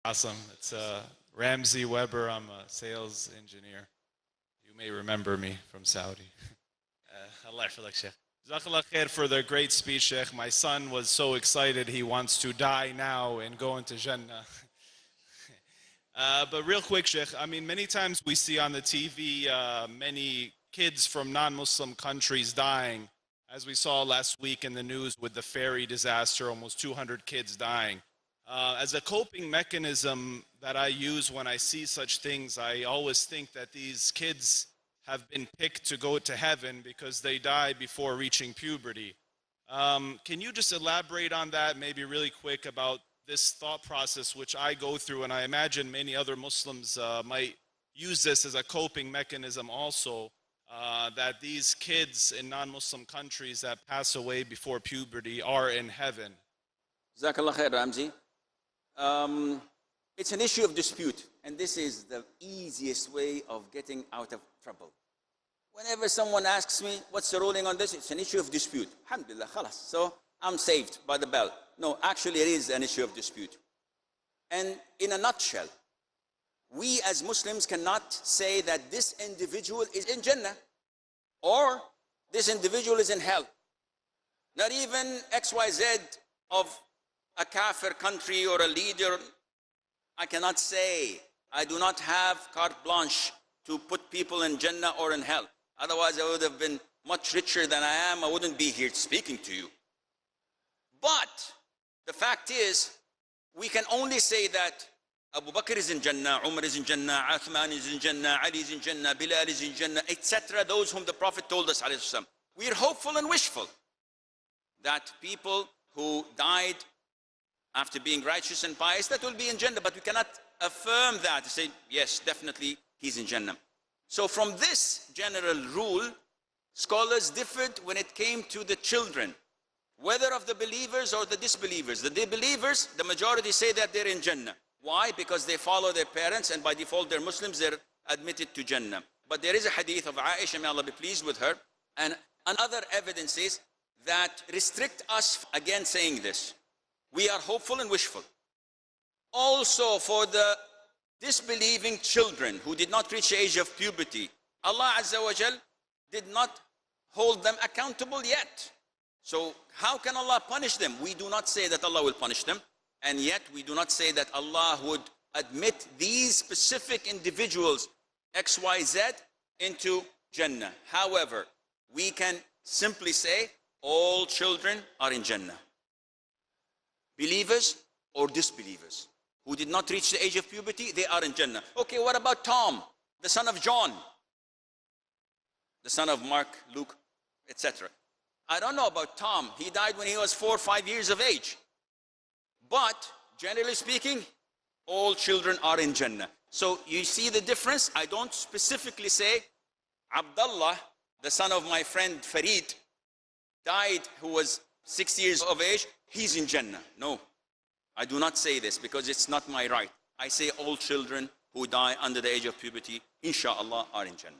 Awesome. It's Ramsey Weber. I'm a sales engineer. You may remember me from Saudi. Allah yahfazak, Sheikh. Jazakallah khair for the great speech, Sheikh. My son was so excited he wants to die now and go into Jannah. But real quick, Sheikh, I mean, many times we see on the TV many kids from non-Muslim countries dying, as we saw last week in the news with the ferry disaster, almost 200 kids dying. As a coping mechanism that I use when I see such things, I always think that these kids have been picked to go to heaven because they die before reaching puberty. Can you just elaborate on that, maybe really quick, about this thought process which I go through, and I imagine many other Muslims might use this as a coping mechanism also, that these kids in non-Muslim countries that pass away before puberty are in heaven? Jazakallah khair, Ramzi. It's an issue of dispute, and this is the easiest way of getting out of trouble. Whenever someone asks me, what's the ruling on this? It's an issue of dispute. Alhamdulillah, khalas. So I'm saved by the bell. No, actually it is an issue of dispute. And in a nutshell, we as Muslims cannot say that this individual is in Jannah or this individual is in hell. Not even XYZ of a kafir country or a leader. I cannot say. I do not have carte blanche to put people in Jannah or in hell. Otherwise I would have been much richer than I am. I wouldn't be here speaking to you. But the fact is, we can only say that Abu Bakr is in Jannah, Umar is in Jannah, Uthman is in Jannah, Ali is in Jannah, Bilal is in Jannah, etc. Those whom the Prophet told us, we are hopeful and wishful that people who died after being righteous and pious, that will be in Jannah. But we cannot affirm that, to say, yes, definitely he's in Jannah. So from this general rule, scholars differed when it came to the children, whether of the believers or the disbelievers. The disbelievers, the majority say that they're in Jannah. Why? Because they follow their parents and by default they're Muslims, they're admitted to Jannah. But there is a hadith of Aisha, may Allah be pleased with her, and other evidences that restrict us against saying this. We are hopeful and wishful. Also for the disbelieving children who did not reach the age of puberty, Allah Azza wa Jal did not hold them accountable yet. So how can Allah punish them? We do not say that Allah will punish them, and yet we do not say that Allah would admit these specific individuals, XYZ, into Jannah. However, we can simply say all children are in Jannah. Believers or disbelievers who did not reach the age of puberty, they are in Jannah. Okay, what about Tom, the son of John, the son of Mark, Luke, etc.? I don't know about Tom. He died when he was 4 or 5 years of age. But generally speaking, all children are in Jannah. So you see the difference? I don't specifically say Abdullah, the son of my friend Farid, died who was 6 years of age, he's in Jannah. No, I do not say this because it's not my right. I say all children who die under the age of puberty, inshallah, are in Jannah.